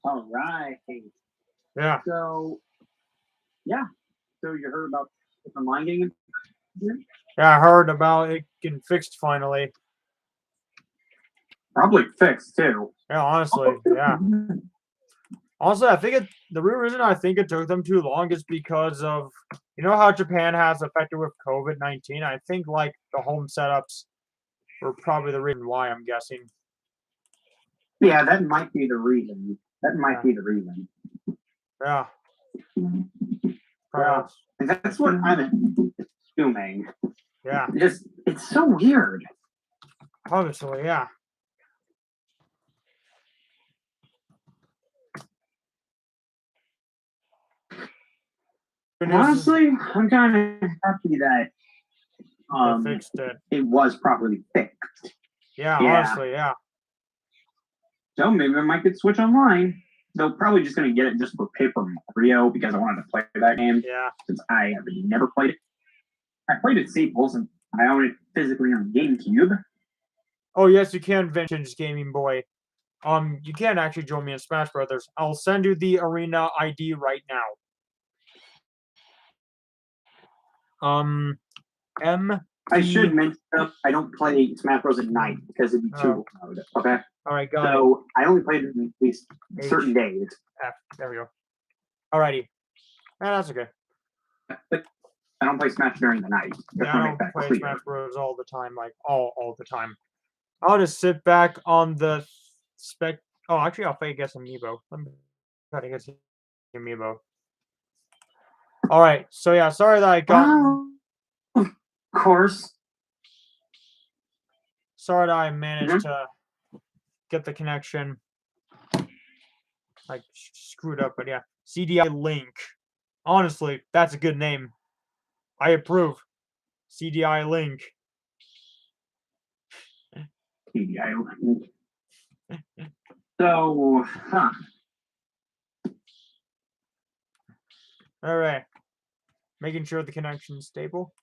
All right. Yeah. So, yeah. So you heard about the line getting Yeah, I heard about it getting fixed finally. probably fixed too. Yeah, honestly, yeah. Honestly, I think the real reason I think it took them too long is because of how Japan has affected with COVID-19. I think like the home setups were probably the reason why. I'm guessing. Yeah, that might be the reason. That might Yeah. be the reason. Yeah. Well, that's what I'm assuming. Yeah. It's so weird. Obviously, yeah. Honestly, I'm kind of happy that they fixed it. It was properly fixed. Yeah, honestly, yeah. So maybe I might get Switch Online. They're probably just going to get it just for Paper Mario because I wanted to play that game. Yeah. Since I have never played it. I played it Staples and I own it physically on GameCube. Oh yes, you can vintage Gaming Boy. You can actually join me in Smash Brothers. I'll send you the arena ID right now. M. I should mention I don't play Smash Bros at night because it'd be too loud. Okay. All right, got it. So I only played it at least certain days. F. There we go. Alrighty. That's okay. But I don't play Smash during the night. Yeah, I don't play Smash Bros all the time, like all the time. I'll just sit back on the spec. Oh, actually, I'll play against Amiibo. Let me try to get Amiibo. All right. So yeah, sorry that I got. Of course. Sorry that I managed to get the connection. Like screwed up, but yeah. CDI Link. Honestly, that's a good name. I approve. CDI Link. CDI Link. So, All right. Making sure the connection's stable.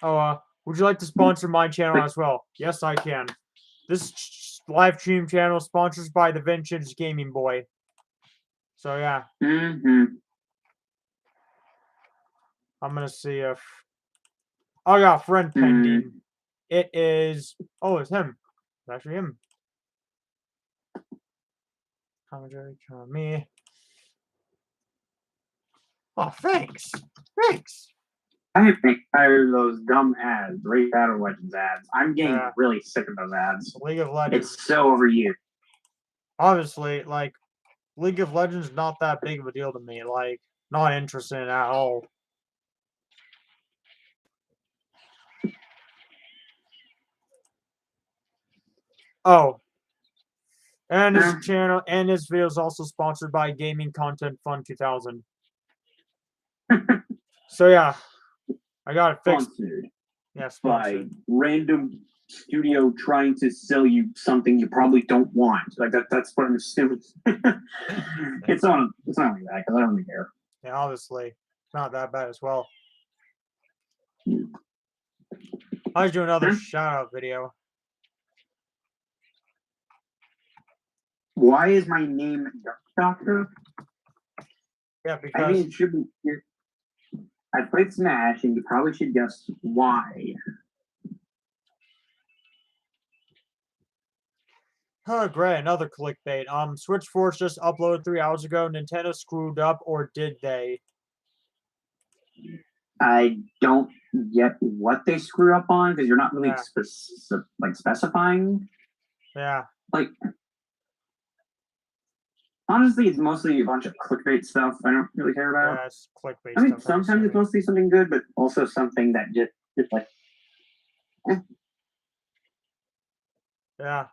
Oh, would you like to sponsor my channel as well? Yes, I can. This live stream channel sponsored by the Vintage Gaming Boy. So yeah. I'm gonna see if I got friend pending. It is. Oh, it's him. It's actually him. Commentary on me. Oh, thanks. Thanks. I think tired of those dumb ads, Raid Battle Legends ads. I'm getting really sick of those ads. League of Legends. It's so overused. Obviously, like, League of Legends is not that big of a deal to me. Like, not interested at all. Oh. And this channel and this video is also sponsored by Gaming Content Fund 2000. So yeah, I got it fixed. Sponsored. Yeah, sponsored. By random studio trying to sell you something you probably don't want. Like that's what I'm assuming. It's not like that because I don't really care. Yeah, obviously, it's not that bad as well. I'll do another shout out video. Why is my name Dark Doctor? Yeah, because I mean, it should be. I played Smash, and you probably should guess why. Oh, great, another clickbait. Switch Force just uploaded 3 hours ago. Nintendo screwed up, or did they? I don't get what they screw up on because you're not really specifying. Yeah. Like, honestly, it's mostly a bunch of clickbait stuff I don't really care about. Yeah, it's clickbait I mean, stuff. sometimes it's mostly something good, but also something that just like. Yeah.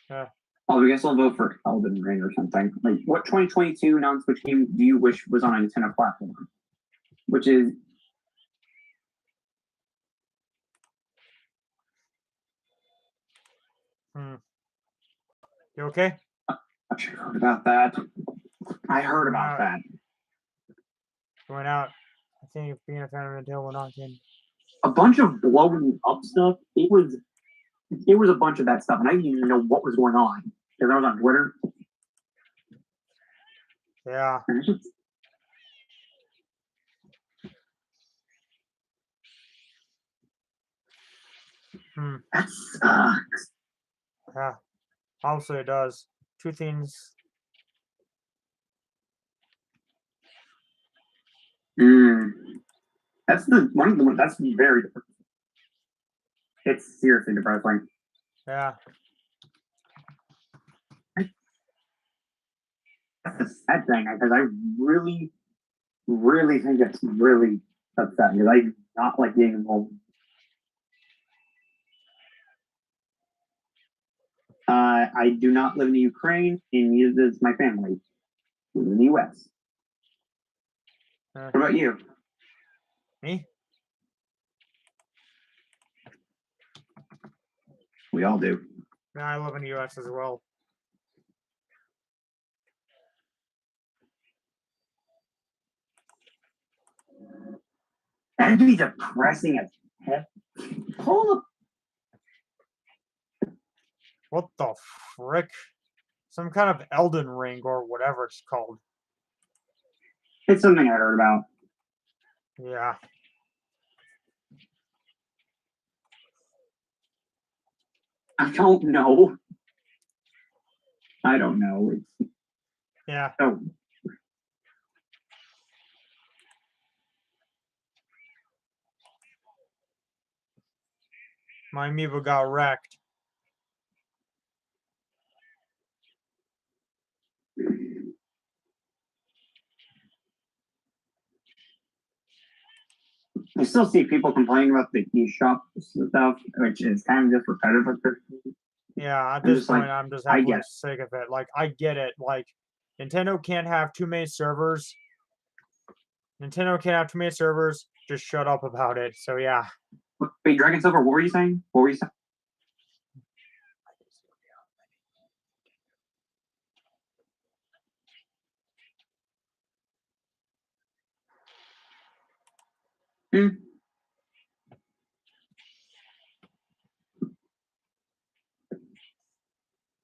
Yeah. Oh, I guess I'll vote for Elden Ring or something. Like, what 2022 non-Switch game do you wish was on a Nintendo platform? Which is. You okay? I heard about that. Going out. I think being a fan of Nintendo will not get a bunch of blowing up stuff. It was it was a bunch of that stuff, and I didn't even know what was going on because I was on Twitter. Yeah. That sucks. Yeah. Obviously, it does. Two things. That's that's very depressing. It's seriously depressing. Yeah. That's the sad thing because I really, really think it's really upsetting because I do not like being involved. I do not live in the Ukraine, and neither does my family. We live in the U.S. What about you? Me? We all do. Yeah, I live in the U.S. as well. That'd be depressing as heck. Hold up. What the frick? Some kind of Elden Ring or whatever it's called. It's something I heard about. Yeah. I don't know. I don't know. Yeah. Oh. My amiibo got wrecked. I still see people complaining about the eShop stuff, which is kind of just repetitive. Yeah, at this point, I'm just absolutely guess. sick of it. Like, I get it. Like, Nintendo can't have too many servers. Nintendo can't have too many servers. Just shut up about it. So, yeah. Wait, Dragon Silver, what were you saying? What were you saying?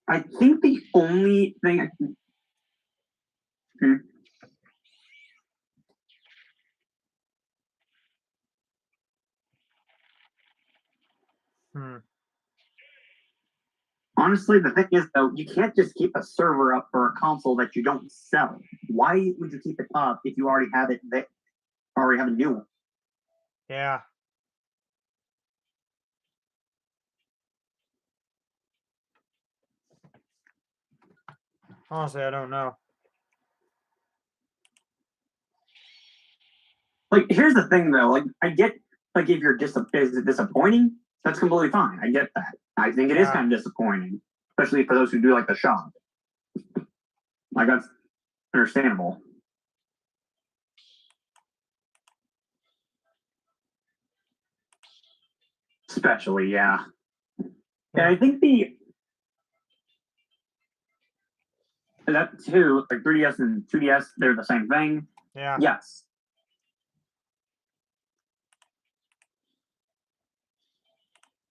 I think the only thing I can. Honestly, the thing is, though, you can't just keep a server up for a console that you don't sell. Why would you keep it up if you already have it? Already have a new one. Yeah. Honestly, I don't know. Like, here's the thing, though. Like, I get, like, if you're disappointing, that's completely fine. I get that. I think it is kind of disappointing, especially for those who do like the shop. Like, that's understandable. Especially, yeah. And I think that too, like 3DS and 2DS, they're the same thing. Yeah. Yes.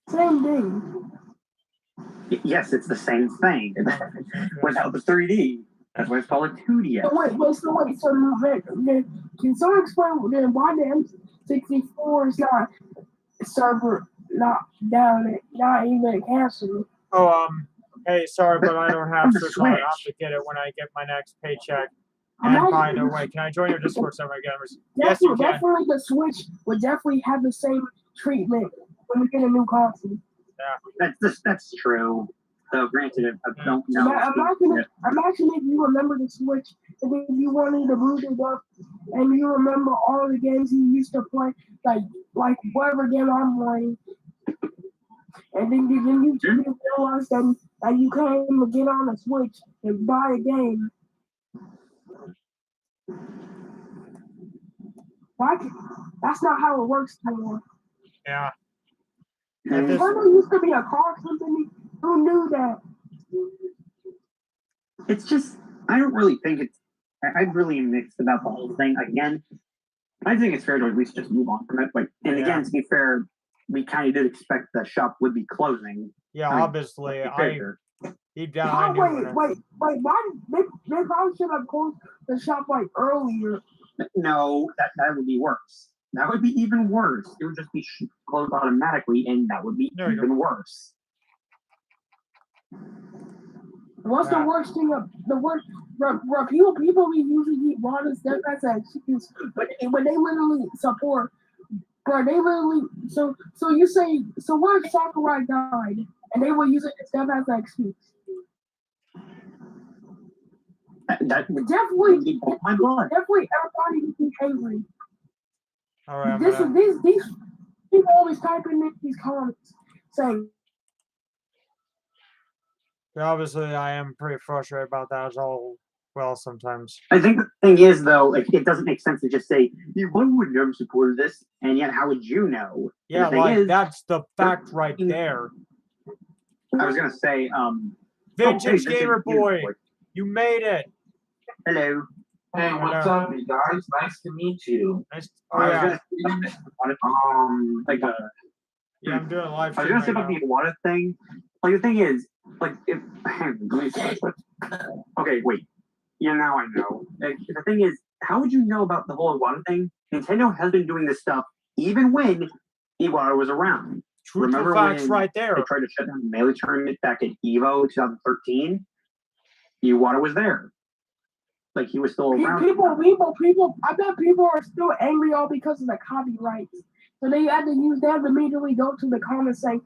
Same thing. Yes, it's the same thing without the 3D. That's why it's called a 2DS. So can someone explain then why the M64 is not server not down, not even canceled? Oh, hey, sorry, but I don't have Switch on. I'll have to get it when I get my next paycheck. And by the way, can I join your Discord server again? Yes, you can. Definitely the Switch would definitely have the same treatment when we get a new console. Yeah. That's true. So granted, I don't know. Imagine if you remember the Switch and then you wanted to boot it up and you remember all the games you used to play, like whatever game I'm playing. And then you realize that you can't even get on a Switch and buy a game. That's not how it works anymore. Yeah. Nintendo used to be a car company. Who knew that? It's just, I don't really think it's, I really am mixed about the whole thing. Again, I think it's fair to at least just move on from it. Like, and again, to be fair, we kind of did expect the shop would be closing. Yeah, I mean, obviously, let's be I fair. deep down I Oh, knew. wait. Why? They probably should have closed the shop like earlier. No, that would be worse. That would be even worse. It would just be closed automatically, and that would be There you even worse. What's the worst thing of the worst? People usually get water step as an excuse, but when they literally support, bro, they literally so you say so what if Sakurai died and they will use it step as an excuse? That would Definitely, my blood. definitely everybody would be angry. All right, These people always typing in these comments saying. obviously, I am pretty frustrated about that as well sometimes. I think the thing is, though, it doesn't make sense to just say, one would never support this, and yet how would you know? Yeah, like, that's the fact right there. I was going to say, Vintage hey, Gamer Boy, you made it. Hello. Hey, what's up, you guys? Nice to meet you. Nice. Yeah, Yeah, I'm doing a live I was stream gonna say about right the Iwata thing. Like the thing is, like if okay, wait. Yeah, now I know. Like, the thing is, how would you know about the whole Iwata thing? Nintendo has been doing this stuff even when Iwata was around. Truthful Remember facts when right there. they tried to shut down the Melee tournament back at EVO 2013? Iwata was there. Like he was still around. People. I bet people are still angry all because of the copyrights. So they had to immediately go to the comments saying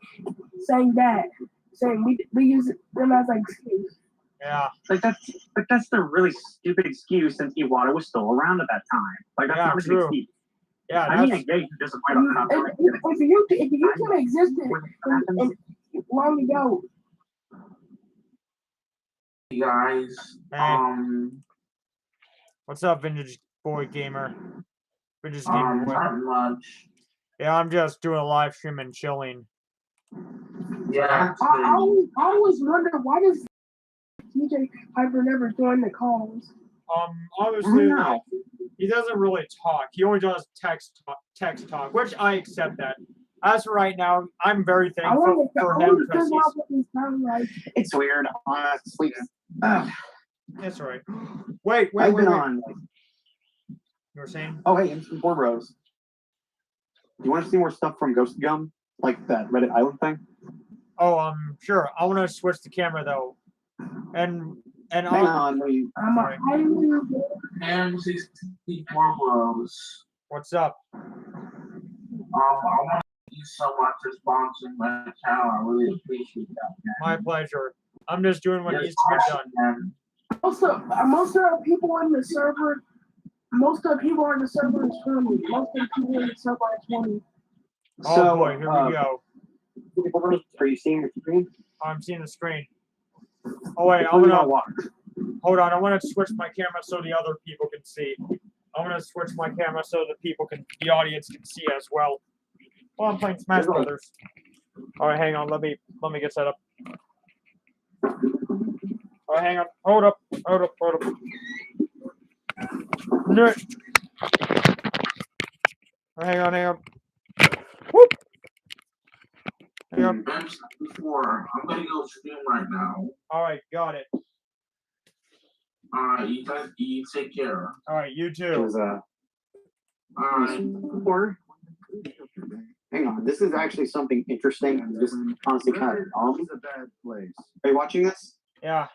we use them as an excuse. Yeah. Like that's the really stupid excuse since Iwata was still around at that time. Like that's not true. an excuse. Yeah, I mean, I get you disappointed on copyright. If YouTube existed long ago. You guys, Hey. What's up, Vintage Boy Gamer? Vintage Gamer Boy. not much. Yeah, I'm just doing a live stream and chilling. Yeah, I always wonder why does TJ Hyper never join the calls? Obviously, like, he doesn't really talk. He only does text talk, which I accept that. As for right now, I'm very thankful for him because It's weird, honestly. That's right. Wait. On. You were saying? Oh, hey, M64 bros. Do you want to see more stuff from Ghost Gum, like that Reddit Island thing? Oh, sure. I want to switch the camera though, and hang on, M64 bros. What's up? I want to thank you so much for sponsoring my channel. I really appreciate that, man. My pleasure. I'm just doing what needs to be done. Man. Most of the people in the server. Most of the people on the server is 20. Most of the people in the server are 20. Oh boy, here we go. Are you seeing the screen? I'm seeing the screen. Oh wait, hold on. I want to switch my camera so the other people can see. I want to switch my camera so the audience can see as well. Oh, I'm playing Smash Brothers. All right, hang on. Let me get set up. All right, hang on. Hold up. No. Hang on. Whoop. Hang on. M64, I'm gonna go stream right now. All right, got it. You guys, you take care. All right, you too. It was hang on, this is actually something interesting. This is honestly kind of dumb. It's a bad place. Are you watching this? Yeah.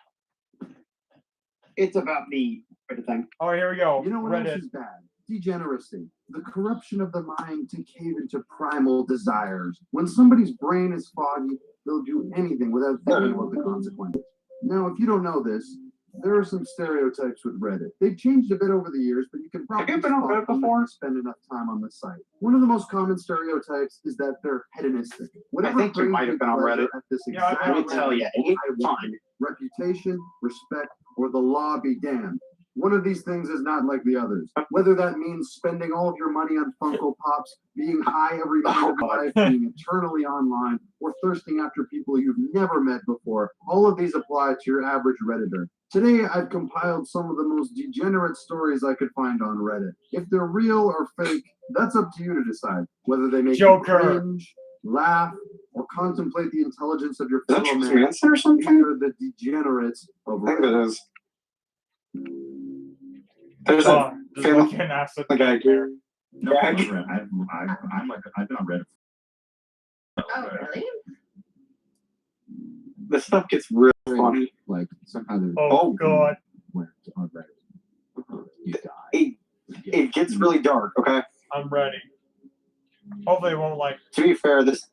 It's about the Reddit thing. All right, here we go. You know what else is bad? Degeneracy. The corruption of the mind to cave into primal desires. When somebody's brain is foggy, they'll do anything without thinking about the consequences. Now, if you don't know this, there are some stereotypes with Reddit. They've changed a bit over the years, but you can probably Have you been on Reddit before? spend enough time on the site. One of the most common stereotypes is that they're hedonistic. Whatever I think you might have been on Reddit. at this Yeah, exact I've been on Let me tell you, it's fun. reputation, respect, or the law be damned. One of these things is not like the others. Whether that means spending all of your money on Funko Pops, being high every minute of your life, being eternally online, or thirsting after people you've never met before, all of these apply to your average Redditor. Today, I've compiled some of the most degenerate stories I could find on Reddit. If they're real or fake, that's up to you to decide. Whether they make you Joker. cringe, laugh, or contemplate the intelligence of your Is that fellow man. Manson or something? These are the degenerates of I think Reddit. it is. There's a Oh, just famous looking at the guy here. No, Yeah, I've read. I've been on Reddit. Oh, really? This stuff gets really funny. Like somehow they're Oh, God. went on Reddit. You die. It gets really dark, okay? I'm ready. Hopefully it won't like. To be fair, this.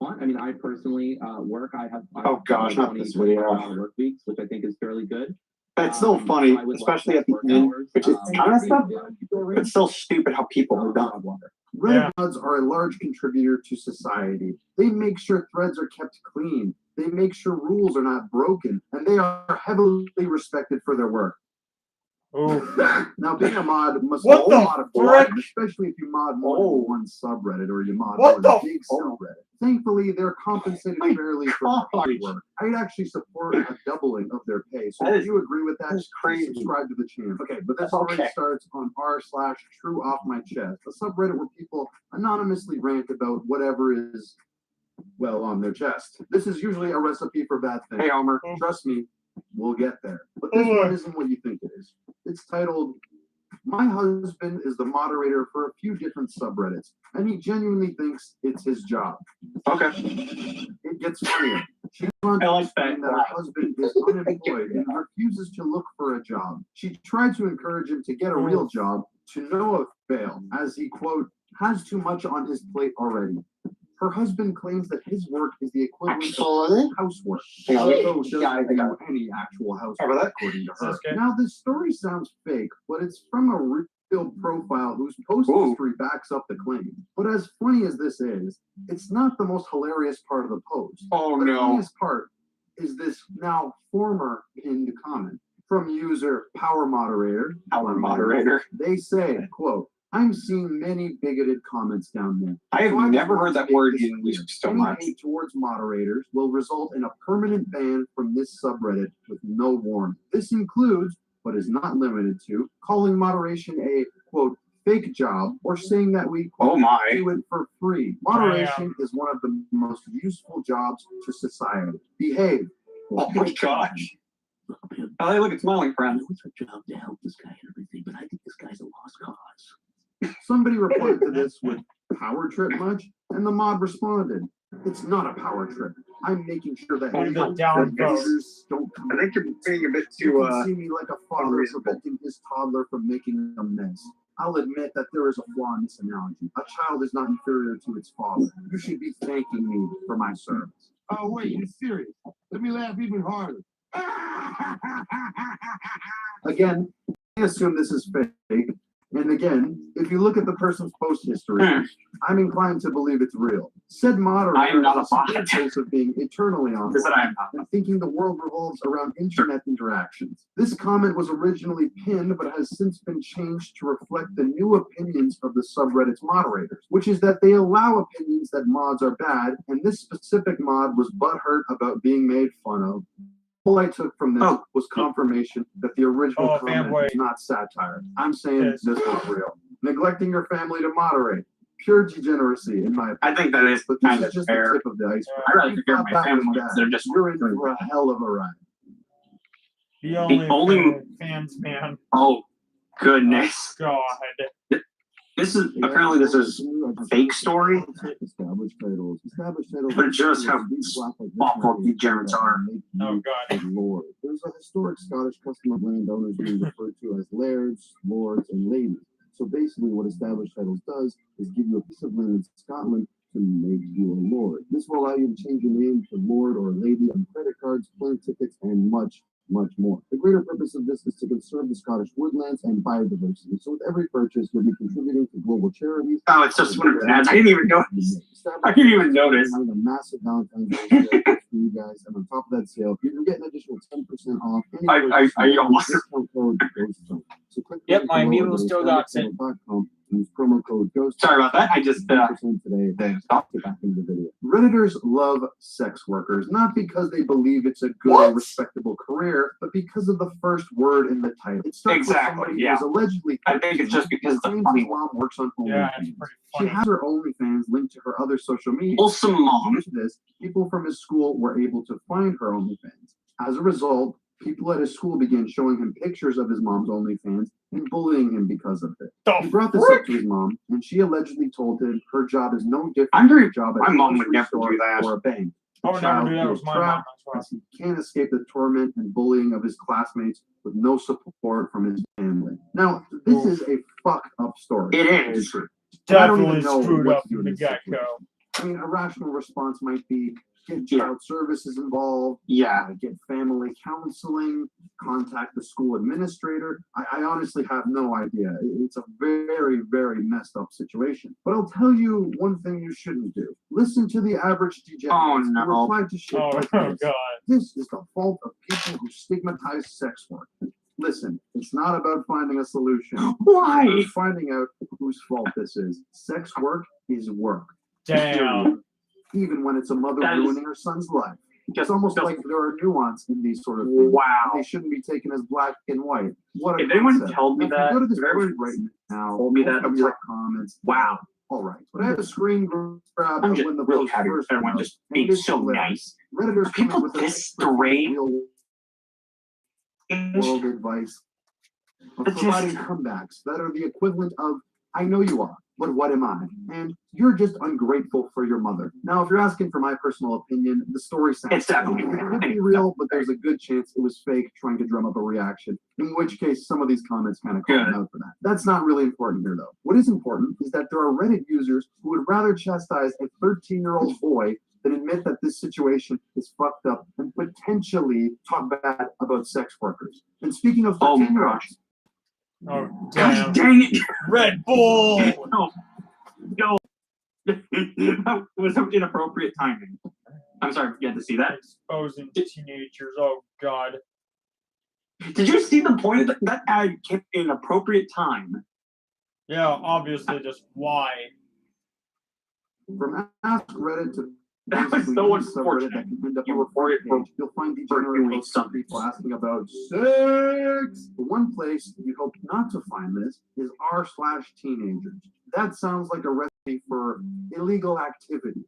I mean, I personally work. I have Oh gosh, not this video. work weeks, which I think is fairly good. It's still funny, I would especially like at the work end, hours, which is kind of stuff. but It's still stupid how people are done. Reddit Yeah. mods are a large contributor to society. They make sure threads are kept clean. They make sure rules are not broken, and they are heavily respected for their work. Ooh. Now, being a mod must What be a the lot of frick? fun, especially if you mod more Oh. than one subreddit or you mod What more than a the big subreddit. Thankfully, they're compensated My fairly for gosh. hard work. I'd actually support a doubling of their pay. So That if is- you agree with that, that is crazy. subscribe to the channel. Okay, but this story Okay. starts on r/true off my chest, a subreddit where people anonymously rant about whatever is, well, on their chest. This is usually a recipe for bad things. Hey, Homer. Trust me, we'll get there. But this one isn't what you think it is. It's titled, "My husband is the moderator for a few different subreddits, and he genuinely thinks it's his job." Okay. It gets funnier. She wants I to like explain that. that her husband is unemployed and refuses to look for a job. She tried to encourage him to get a real job, to no avail, as he, quote, has too much on his plate already. Her husband claims that his work is the equivalent Actually? of housework. Hang on. Although she Yeah, I doesn't got do any actual How housework, about that? according to her. Sounds good. Now, this story sounds fake, but it's from a real profile whose post Ooh. history backs up the claim. But as funny as this is, it's not the most hilarious part of the post. Oh The no. funniest part is this now former pinned comment from user Power Moderator. Our moderator. They say, quote, "I'm seeing many bigoted comments down there. I have So just never want heard to that make word this being clear. used so Any much. hate towards moderators will result in a permanent ban from this subreddit with no warning. This includes, but is not limited to, calling moderation a, quote, fake job, or saying that we, quote, Oh my. do it for free. Moderation is one of the most useful jobs to society. Behave." Oh my gosh. Oh, hey, look, it's smiling friend. It's our job to help this guy and everything, but I think this guy's a lost cause. Somebody replied to this with, "Power trip much?" And the mod responded, "It's not a power trip. I'm making sure that Only the haters down vote. don't come. I think you're being a bit You too, can see me like a father unreasonable. preventing his toddler from making a mess. I'll admit that there is a flaw in this analogy. A child is not inferior to its father. You should be thanking me for my service." Oh wait, you're serious? Let me laugh even harder. Again, I assume this is fake. And again, if you look at the person's post history, I'm inclined to believe it's real. Said moderator I am not a has severe bot. case of being eternally on Is that I am not. and thinking the world revolves around internet interactions. This comment was originally pinned, but has since been changed to reflect the new opinions of the subreddit's moderators, which is that they allow opinions that mods are bad, and this specific mod was butthurt about being made fun of. All I took from this was confirmation that the original Oh, comment fanboy. was not satire. I'm saying Yes. this was real. Neglecting your family to moderate. Pure degeneracy, in my opinion. I think that is But this kind is of just fair. the tip of the iceberg. I'd rather You take care of thought my that was family bad. instead of just You're in for a hell of a ride. The only, only- fans, man. Oh goodness. God. This is apparently this is fake story. Established titles. Established titles. But just how awful degenerates are. Oh, God. Lord. There's a historic Scottish custom of landowners being referred to as lairds, lords, and ladies. So basically, what established titles does is give you a piece of land in Scotland to make you a lord. This will allow you to change your name to lord or lady on credit cards, plane tickets, and much more. The greater purpose of this is to conserve the Scottish woodlands and biodiversity. So with every purchase, you'll be contributing to global charities. Oh, it's just one of the ads. I didn't even notice. I didn't even notice. Having a massive Valentine's Day sale for you guys, and on top of that sale, you can get an additional 10% off. any I purchase almost- discount code goes through. So click the Yep, link my below amiibo or go to still got it. established title.com Use promo code GHOST. Sorry about that. I just 10% today. stopped. Get back into the video. Redditors love sex workers, not because they believe it's a good or respectable career, but because of the first word in the title. It starts Exactly, with somebody yeah. who was allegedly. I think it's just because it's a claims funny his mom works on OnlyFans. Yeah, it's pretty She funny. has her OnlyFans linked to her other social media. Wholesome mom. Due to this, people from his school were able to find her OnlyFans. As a result, people at his school began showing him pictures of his mom's OnlyFans and bullying him because of it. He brought this up to his mom, and she allegedly told him her job is no different I'm from very- a job at my a mom would grocery never store do that. or a bank. I would never do that with my mom. Trapped as he can't escape the torment and bullying of his classmates with no support from his family. Now, this is a fucked up story. It is. But I don't Definitely even know screwed what up to do from in the this get situation. go. I mean, a rational response might be get child services involved, Yeah. get family counseling, contact the school administrator. I honestly have no idea. It's a very, very messed up situation. But I'll tell you one thing you shouldn't do. Listen to the average degenerate Oh, who no. reply to shit Oh, like oh this. god. This is the fault of people who stigmatize sex work. Listen, it's not about finding a solution. Why? It's finding out whose fault this is. Sex work is work. Damn. Period. Even when it's a mother That is- ruining her son's life. It's Just almost like there are nuance in these sort of things. wow. They shouldn't be taken as black and white. What a If anyone concept. told me Now, if that, you go to this if everyone post right now, told me that, I'll I'm be like, comments. wow. All right, but I have a screen grab I'm of just when the really post happy with first everyone came out, just and being it is so hilarious. nice. Redditors come People in with this a strange. real world advice of It's providing just- comebacks that are the equivalent of I know you are, but what am I? And you're just ungrateful for your mother. Now, if you're asking for my personal opinion, the story sounds It's definitely fake. It could fake. be real, but there's a good chance it was fake trying to drum up a reaction, in which case some of these comments kind of call Good. him out for that. That's not really important here, though. What is important is that there are Reddit users who would rather chastise a 13-year-old boy than admit that this situation is fucked up and potentially talk bad about sex workers. And speaking of Oh my 13-year-olds, Oh, Gosh damn. dang it! Red Bull! No. No. That was inappropriate timing. I'm sorry you had to see that. Exposing teenagers. Oh, God. Did you see the point of that ad kept in appropriate time? Yeah, obviously, just why? from Ask Reddit to That was basically so any subreddit unfortunate. that can end up You on the reported front page, you'll find for degenerate doing posts from something. people asking about sex. The one place you hope not to find this is r/teenagers. That sounds like a recipe for illegal activity.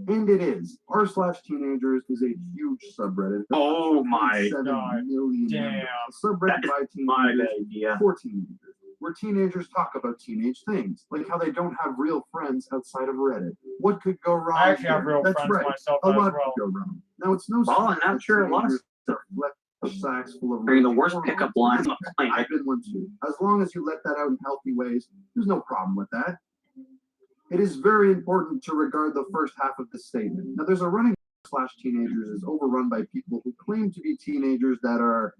And it is. r/teenagers is a huge subreddit. Oh my 7 God. million Damn. members. A subreddit That by My teenagers idea. for teenagers, where teenagers talk about teenage things, like how they don't have real friends outside of Reddit. What could go wrong? I actually have here? real That's friends right. myself A as lot well. could go wrong. Now it's no Well, I'm secret not that sure a lot of teenagers stuff. left sacks full of I mean, the raging worst hormones. pickup line on the planet. I've been one too. As long as you let that out in healthy ways, there's no problem with that. It is very important to regard the first half of this statement. Now, there's a running /teenagers is overrun by people who claim to be teenagers that are,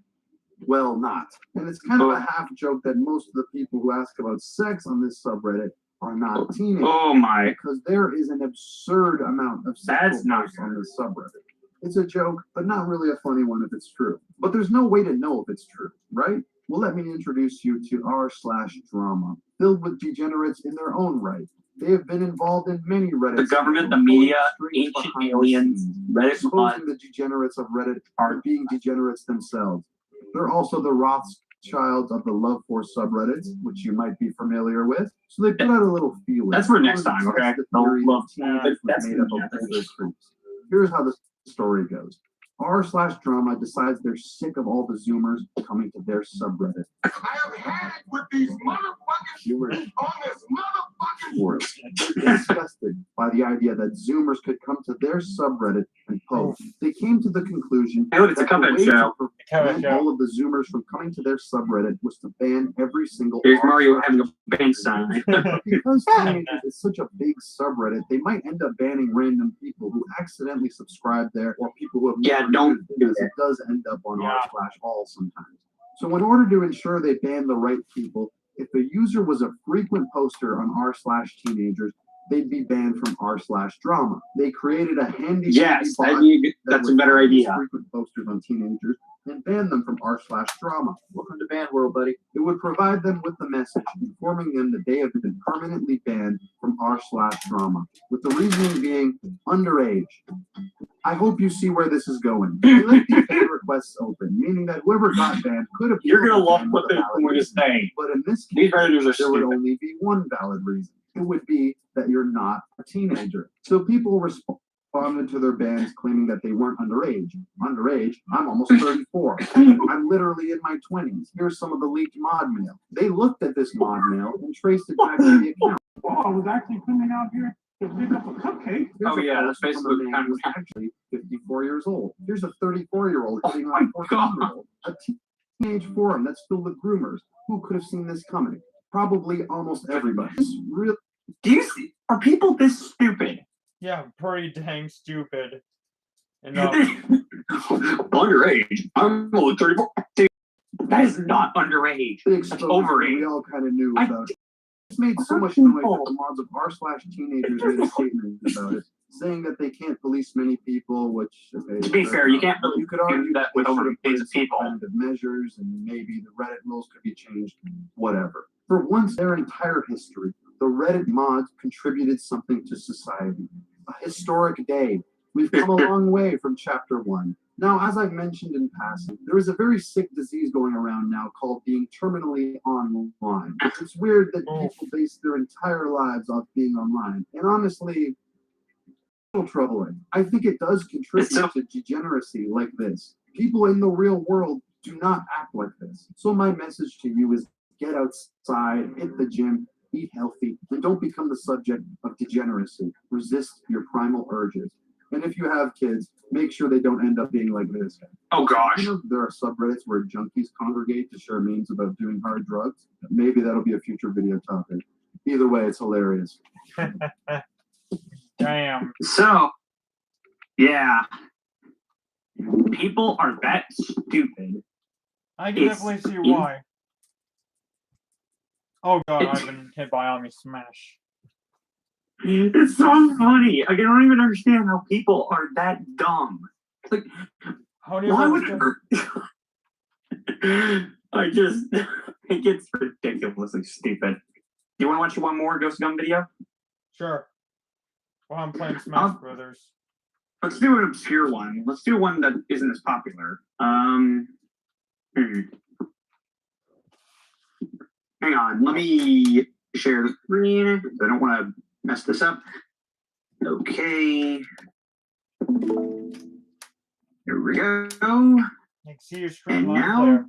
well, not. And it's kind of a half joke that most of the people who ask about sex on this subreddit are not teenagers. Oh my. Because there is an absurd amount of sexual That's not posts on this subreddit. It's a joke, but not really a funny one if it's true. But there's no way to know if it's true, right? Well, let me introduce you to r/drama, filled with degenerates in their own right. They have been involved in many Reddit. The government, the scandals, media, pulling strings ancient behind the aliens, scenes, Reddit exposing the degenerates of Reddit are being degenerates themselves. They're also the Rothschilds of the Love for subreddits, which you might be familiar with. So they put out a little feeler. That's for next time, okay? The No, theory love- that teenagers that's were made up yeah, of older creeps. Here's how the story goes. r/drama decides they're sick of all the Zoomers coming to their subreddit. I have had it with these motherfuckers Zoomers on this motherfucking were disgusted by the idea that Zoomers could come to their subreddit and post. They came to the conclusion Hey, look, it's a that the Cuphead way to show. prevent Cuphead show. all of the Zoomers from coming to their subreddit was to ban every single Here's r/. Mario having a band sign. But because teenagers is such a big subreddit, they might end up banning random people who accidentally subscribe there or people who have Yeah, never don't used it, do as that. it does end up on Yeah. r/all sometimes. So in order to ensure they ban the right people, if a user was a frequent poster on r/teenagers, they'd be banned from r/drama. They created a handy Yes, bot that's a would better find these idea. frequent posters on teenagers and ban them from r/drama. Welcome to Band World, buddy. It would provide them with the message informing them that they have been permanently banned from r/drama, with the reasoning being underage. I hope you see where this is going. They left the fan requests open, meaning that whoever got banned could have. You're gonna love what they're going to say. But in this These case, Redditors are there would stupid. only be one valid reason. It would be that you're not a teenager. So people responded to their bans claiming that they weren't underage. Underage? I'm almost 34. I'm literally in my 20s. Here's some of the leaked mod mail. They looked at this mod mail and traced it back to the account. Oh, I was actually coming out here to pick up a cupcake. Here's Oh, a yeah, post that's from a Facebook man kind of who's actually 54 years old. Here's a 34-year-old hitting on a 14-year-old. A teenage forum that's filled with groomers. Who could have seen this coming? Probably almost everybody. This really Do you see? Are people this stupid? Yeah, pretty dang stupid. Underage. I'm only 34. Dude, that is not underage. That's exposed overage. we all kind of knew I- about. It's made so much noise that the mods of r/teenagers made a statement about it, saying that they can't police many people, which okay, To be fair, you can't really you could argue do that they with over should have millions of put people. preventive measures, and maybe the Reddit rules could be changed. Whatever. For once, their entire history, the Reddit mods contributed something to society. A historic day. We've come a long way from chapter 1. Now, as I've mentioned in passing, there is a very sick disease going around now called being terminally online. It's weird that people base their entire lives off being online. And honestly, a little troubling. I think it does contribute to degeneracy like this. People in the real world do not act like this. So my message to you is get outside, hit the gym, eat healthy, and don't become the subject of degeneracy. Resist your primal urges. And if you have kids, make sure they don't end up being like this guy. Oh gosh. You know, there are subreddits where junkies congregate to share memes about doing hard drugs. Maybe that'll be a future video topic. Either way, it's hilarious. Damn. So, yeah. People are that stupid. I can It's definitely see in- why. Oh god, I've been hit by Army Smash. It's so funny. I don't even understand how people are that dumb. Like, How do you why would understand? I just it gets ridiculously stupid. Do you want to watch one more Ghost Gun video? Sure. Well, I'm playing Smash Brothers. Let's do an obscure one. Let's do one that isn't as popular. Hang on, let me share the screen. I don't want to mess this up. Okay. Here we go. I can see your screen And live now- there.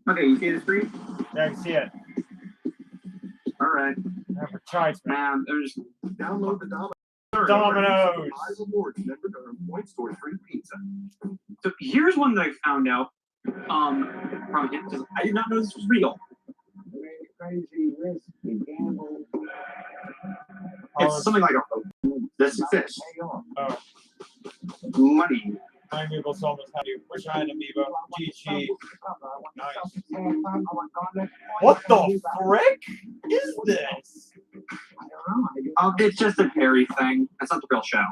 Okay, you see the screen? Yeah, I can see it. All right. Advertisement. Man, there's Download the Domino's. Domino's. Rewards, never done. Points toward free pizza. So here's one that I found out from him because I did not know this was real. Crazy, risky, gamble. It's something like a this exists. Oh, Money. my Amiibo sold us how to wish I had an Amiibo. GG. Nice. What the frick is this? It's just a Perry thing. That's not the real show.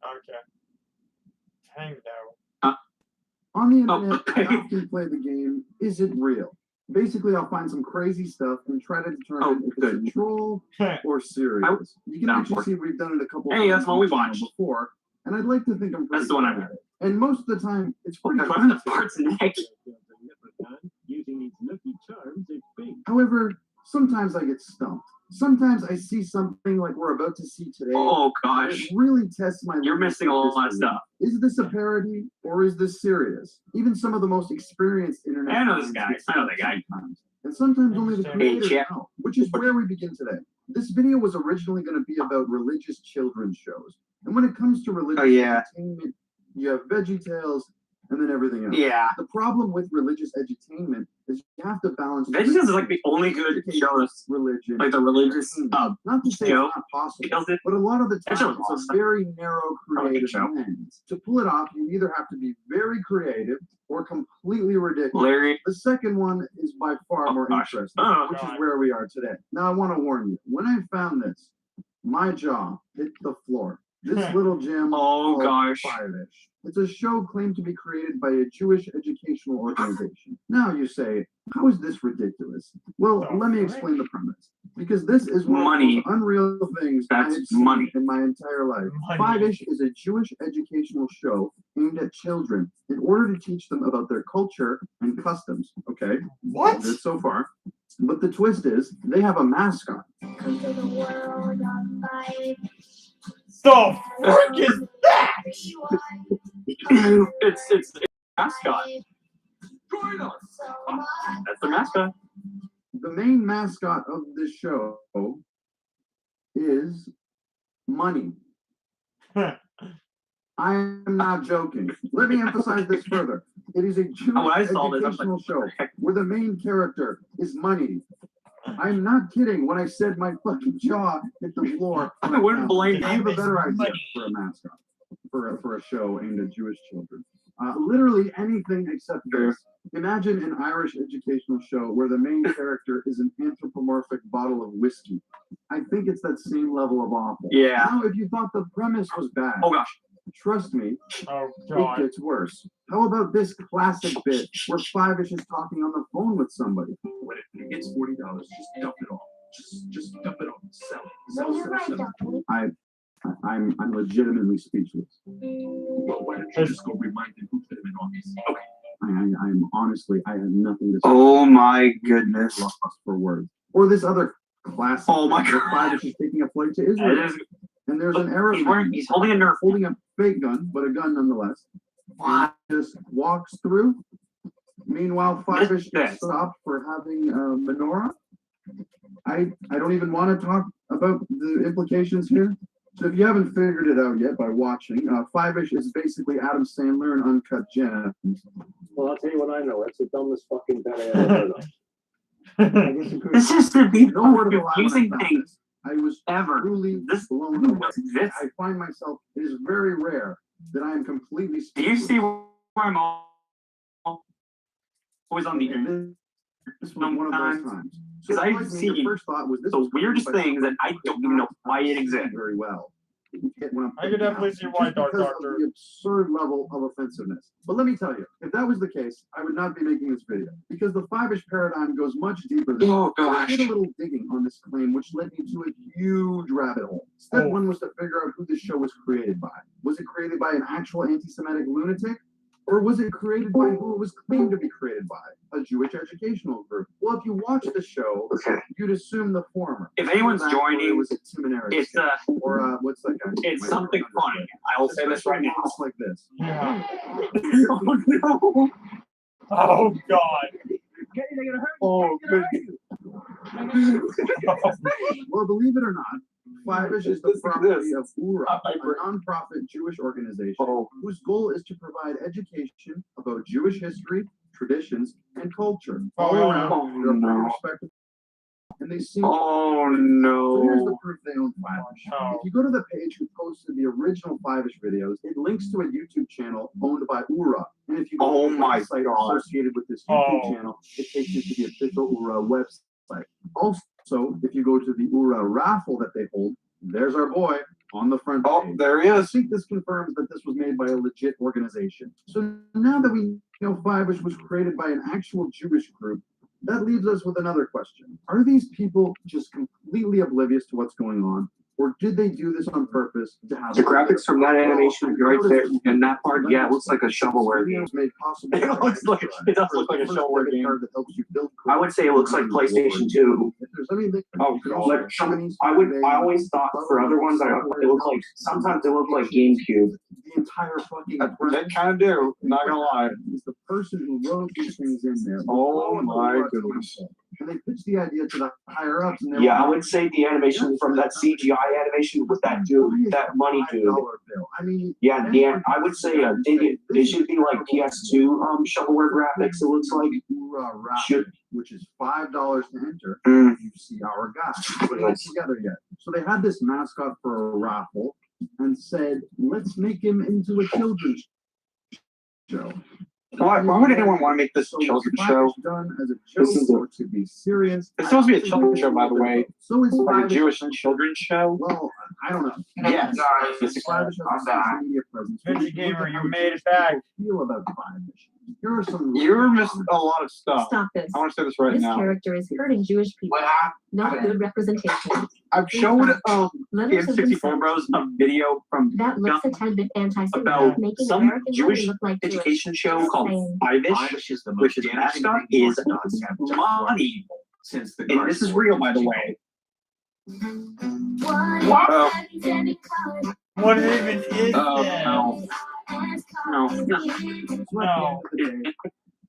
Okay. Tango. On the internet, okay. I often play the game, is it real? Basically, I'll find some crazy stuff and try to determine if good. it's a troll or serious. You can Down actually for it. see we've done it a couple Hey, times that's what we on the channel watched. before, and I'd like to think I'm pretty That's the one I good read. at it. And most of the time, it's Oh, pretty God, I'm the parts neck. However, sometimes I get stumped. Sometimes I see something like we're about to see today. Oh and gosh. it really tests my You're limits missing a of lot of history. stuff. Is this a parody or is this serious? Even some of the most experienced internet. I know this minds guy. get I know that guy. sometimes. And sometimes only the Hey, creators Jeff. know, which is where we begin today. This video was originally going to be about religious children's shows. And when it comes to religious entertainment, you have VeggieTales and then everything else. Yeah. The problem with religious edutainment is you have to balance VeggieTales is like the only good show that's religion. like the religious Not to say show. it's not possible, Kills it. but a lot of the That show time was it's a awesome. very narrow Probably a good creative show. lens. To pull it off, you either have to be very creative or completely ridiculous. Larry. The second one is by far Oh, more gosh. interesting, Oh, which God. is where we are today. Now, I want to warn you, when I found this, my jaw hit the floor. This little gem Oh, called gosh. Five-ish. It's a show claimed to be created by a Jewish educational organization. Now you say, how is this ridiculous? Well, let me explain the premise. Because this is one Money. of the most unreal things That's I've seen money. in my entire life. Money. Five-ish is a Jewish educational show aimed at children in order to teach them about their culture and customs. Okay? What? Good so far. But the twist is, they have a mascot. Come to the world of five. The frick is that? It's mascot. Join us. So much. That's the mascot. The main mascot of this show is money. I am not joking. Let me emphasize this further. It is a Jewish When I saw this, I was educational like, show where the main character is money. I'm not kidding when I said my fucking jaw hit the floor. I wouldn't blame I have a you. better idea Money. for a mascot for a show aimed at Jewish children. Literally anything except Sure. this. Imagine an Irish educational show where the main character is an anthropomorphic bottle of whiskey. I think it's that same level of awful. Yeah. Now, if you thought the premise was bad, Oh gosh. trust me, Oh it god. gets worse. How about this classic bit where Five-ish is talking on the phone with somebody? When it gets $40, just dump it all. Just dump it all. Sell it. No, you're right, Doctor. I'm legitimately speechless. Well, why don't you just go remind them who put him in office? Okay. I'm honestly, I have nothing to say. Oh my goodness. Lost for words. Or this other classic. Oh my where God. Five-ish is taking a flight to It Israel, is, and there's an Arab he's holding a Nerf. holding a fake gun, but a gun nonetheless. What? Just walks through. Meanwhile, Five-ish This- gets stopped for having a menorah. I don't even want to talk about the implications here. So if you haven't figured it out yet by watching, Five-ish is basically Adam Sandler and Uncut Gems. Well, I'll tell you what I know. That's the dumbest fucking bet I ever heard of. I guess you could. This is the No word of a most lie when I confusing found thing this. I was ever. truly This blown away. this. I find myself, it is very rare that I am completely Do you speechless. see where I'm always on the internet? This was one of those times. So 'Cause I've like me, the seen first thought was this the was created weirdest by things that I someone don't who even know does why not it exists. understand very well. You get what I'm I could putting definitely down, see why, just Dark because Doctor. of the absurd level of offensiveness. But let me tell you, if that was the case, I would not be making this video because the Five-ish paradigm goes much deeper than Oh I gosh. did a little digging on this claim, which led me to a huge rabbit hole. Step Oh. one was to figure out who this show was created by. Was it created by an actual anti-Semitic lunatic? Or was it created by who it was claimed to be created by? A Jewish educational group. Well, if you watch the show, Okay. you'd assume the former. If anyone's That joining, it was a seminary It's or what's that guy? it's something funny. I will say this right now. It's like this. Yeah. Oh no. Oh god. Oh, Well, believe it or not, Five-ish is the Listen to property this. of URA, I- I- a nonprofit Jewish organization Oh. whose goal is to provide education about Jewish history, traditions, and culture all Oh, around oh, their no. respective. And they seem. Oh So here's the no. proof they own Five-ish. Oh. If you go to the page who posted the original Five-ish videos, it links to a YouTube channel owned by URA. And if you go Oh to the my website God. associated with this YouTube Oh. channel, it takes you to the official URA website. Also, if you go to the URA raffle that they hold, there's our boy on the front Oh, page. there he I is. think this confirms that this was made by a legit organization. So now that we know Five-ish was created by an actual Jewish group, that leaves us with another question. Are these people just completely oblivious to what's going on? Or did they do this on purpose to have The graphics from that animation right there, and that part, yeah, it looks like a shovelware game. Made possible It looks like- it does look like a First shovelware debit game. card that helps you build I would say it looks like PlayStation 2. If there's anything, Oh, like I always thought for other ones, it looked like sometimes it looked like GameCube. the entire fucking They kind of do. Not gonna lie. is the person who wrote these things in there. Oh my goodness. And they pitched the idea to the higher ups, and they Yeah, I were would say the animation from that CGI animation with that dude, that money dude. $5 bill. I mean, Yeah, I would say they should be like PS2 shovelware graphics. It looks like. Should. which is $5 to enter. Mm. You see our guy. Put it together yet? So they had this mascot for a raffle and said, let's make him into a children's show. Why would anyone want to make this a children's show? Done as a joke or to be serious. It's supposed to be a children's show, by the way. So is Like a Five. Jewish children's show. Well, I don't know. Yes. Guys, Five has a social media presence. Vinci Gamer, you made it back. Feel about Five. Here are some. You're missing a lot of stuff. Stop this. I want to say this right This now. character is hurting Jewish people. What happened? Not a good representation. I've showed Letters have been M64 sent. bros a video from That looks a tad bit anti-Semitic, about making some American Jewish women look like Jewish. education show called Saying, Five-ish, is the which is mascot is money. since the And this is real, by the way. What? What even is Oh, that? no. No. No.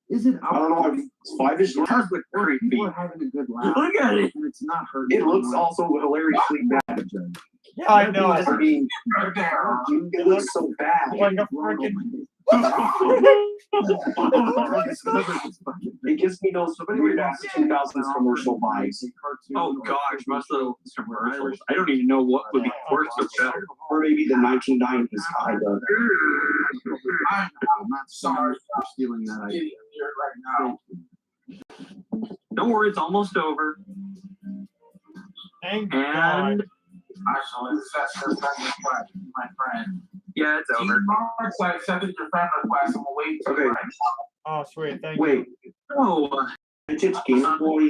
Is it? I don't know if Five-ish looks That's what creepy. People are having a good laugh. Look at it. And it's not hurting. It looks anyone. also hilariously bad. Yeah, I know. I mean, Right there. it looks so bad. Like a freaking. It gives me those weird ass 2000s commercial vibes. Oh gosh, most of those commercials. I don't even know what would be worse or better. Or maybe the 1990s kind of. I'm not sorry for stealing that idea. getting here right now. Don't worry, it's almost over. Thank And God. Actually, that's your friend request, my friend. yeah, it's over. Marks, I accepted your friend request. I'm waiting to Okay. Oh, sweet. Thank you. Wait, Oh, vintage Game Boy.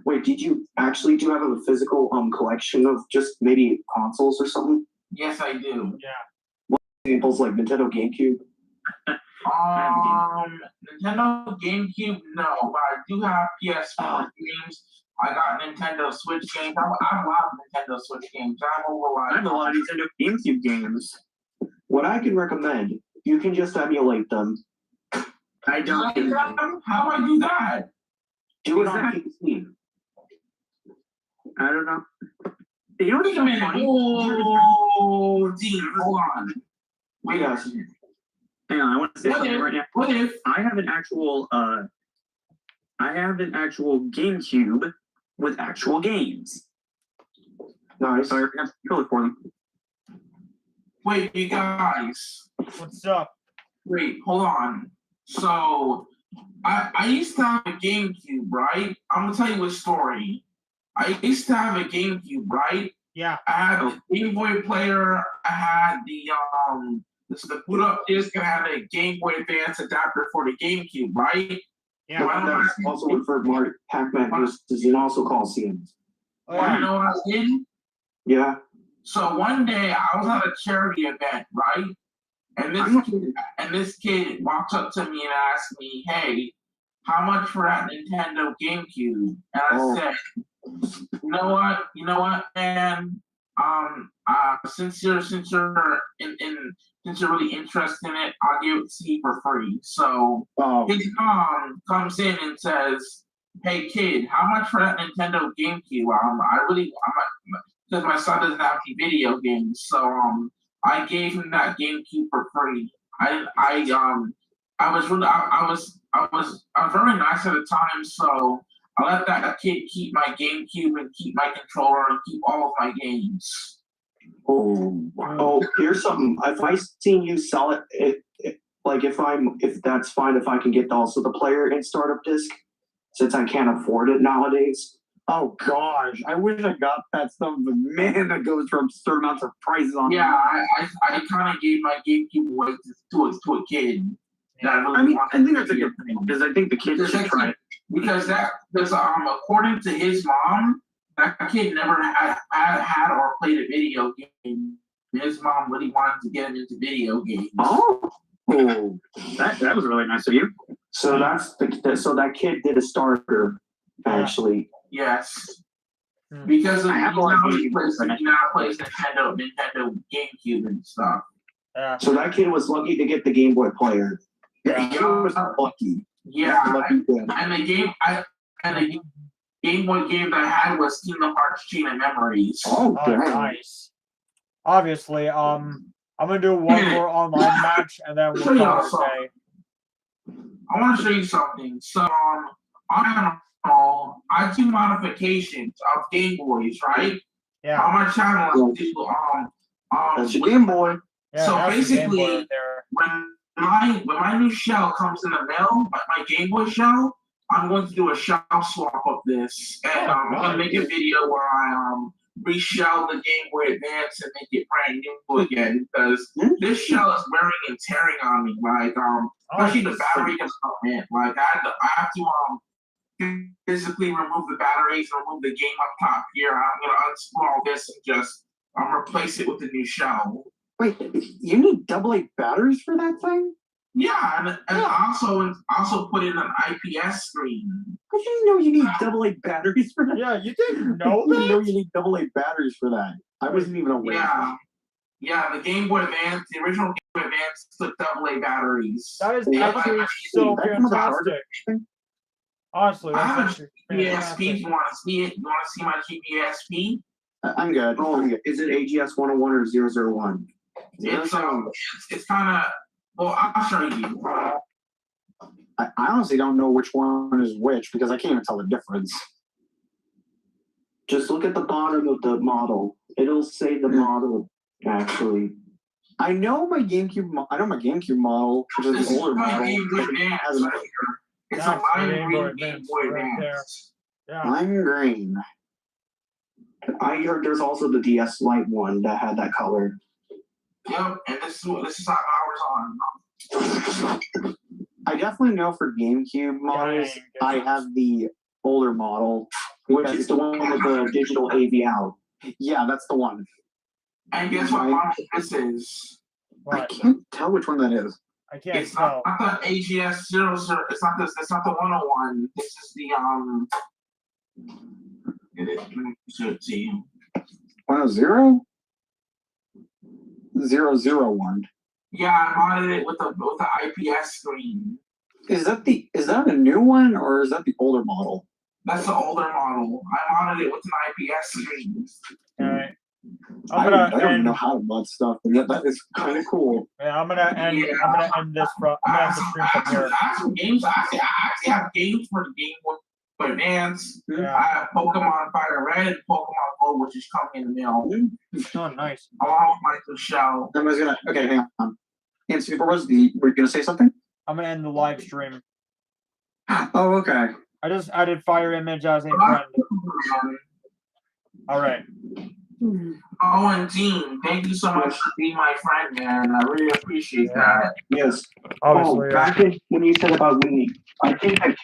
Wait, did you actually do have a physical collection of just maybe consoles or something? Yes, I do. Examples like Nintendo GameCube. Nintendo GameCube, no, but I do have PS4 games. I got Nintendo Switch games. I have a lot of Nintendo Switch games. I I have a lot of Nintendo GameCube games. What I can recommend, you can just emulate them. I don't. How do I do that? Do it on PC. I don't know. You know Wait what's a so minute. funny? Oh, Dean, hold on. Wait a Yes. minute. Hang on, I want to say something right now. What if? I have an actual GameCube with actual games. Nice. So I have to control it for them. Wait, you guys. What's up? Wait, hold on. So, I used to have a GameCube, right? I'm gonna tell you a story. I used to have a GameCube, right? Yeah. I had a Game Boy player. I had the boot up disc, and I had a Game Boy Advance adapter for the GameCube, right? The Yeah. one that's also referred more Pac-Man versus and also Coliseum. Oh, Wanna yeah. know what I did? Yeah. So one day I was at a charity event, right? And this kid walked up to me and asked me, "Hey, how much for that Nintendo GameCube?" And I said, "You know what, man? Since you're really interested in it, I'll give it to you for free." So his mom comes in and says, "Hey kid, how much for that Nintendo GameCube? Because my son doesn't have any video games, so I gave him that GameCube for free. I was very nice at the time, so I let that kid keep my GameCube and keep my controller and keep all of my games." Oh, here's something. If I seen you sell it, if that's fine, if I can get also the player and startup disc, since I can't afford it nowadays. Oh gosh, I wish I got that stuff, but man, that goes for absurd amounts of prices on. Yeah, I kind of gave my GameCube away to a kid. I mean, I think that's a good thing because I think the kids should try it. Because according to his mom, that kid never had or played a video game. His mom really wanted to get him into video games. Oh, that was really nice of you. So so that kid did a starter, actually. Yes. Because of I have a he lot of now games, plays Nintendo GameCube and stuff. Yeah. So that kid was lucky to get the Game Boy player. Yeah, he was lucky. Yeah, Lucky kid. and the Game Boy game that I had was Kingdom Hearts Chain of Memories. Oh, Oh, nice. Obviously, I'm gonna do one more online match and then we'll call it a day. I want to show you something. So, I do modifications of Game Boys, right? Yeah. On my channel, I do That's your Game Boy. Yeah, So that's the Game Boy basically, right there. when my new shell comes in the mail, my Game Boy shell, I'm going to do a shell swap of this, and I'm gonna make a video where I reshell the Game Boy Advance and make it brand new again because this shell is wearing and tearing on me. Like especially the battery compartment. Like I have to physically remove the batteries, remove the game up top here. I'm gonna unscrew all this and just replace it with a new shell. Wait, you need AA batteries for that thing? Yeah, and also put in an IPS screen. I didn't know you need AA batteries for that. Yeah, you didn't know I didn't know that? you need AA batteries for that. I wasn't even aware. Yeah, the Game Boy Advance, the original Game Boy Advance took AA batteries. That is Yeah, actually like, so that's one of the fantastic. hardest- Honestly, I that's have actually a GBSP. fantastic. You want to see it? You want to see my GBSP? I'm good. Oh, is it AGS 101 or 001? It's kind of. Well, I'll show you. I honestly don't know which one is which because I can't even tell the difference. Just look at the bottom of the model. It'll say the model, actually. I know my GameCube model, which is the older model. Game Boy Advance right here. It's a lime green Game Boy Advance. Yeah. Lime green. I heard there's also the DS Lite one that had that color. Yep, and this is how ours on. I definitely know for GameCube models, I have the older model, which is the one with the digital AV out. Yeah, that's the one. And guess what model this is? I can't tell which one that is. I can't It's tell. not the AGS 00. It's not this. It's not the 101. This is the Let me show it to you. 100? 001. Yeah, I modded it with the IPS screen. Is that a new one or is that the older model? That's the older model. I modded it with an IPS screen. Alright. I don't know how to mod stuff, and yet that is kind of cool. Yeah, I'm gonna end this from. I'm gonna end the stream from here. I have some games. I actually have games for the Game Boy Advance. Yeah. I have Pokemon Fire Red and Pokemon Gold, which is coming in the mail. Oh, nice. Along with my new shell. I was gonna. Okay, hang on. M64bros, were you gonna say something? I'm gonna end the live stream. Oh, okay. I just added Fire Image as a friend. All right. Oh, and Dean, thank you so much for being my friend, man. I really appreciate that. Yes. Obviously. Back when you said about Winnie, I think I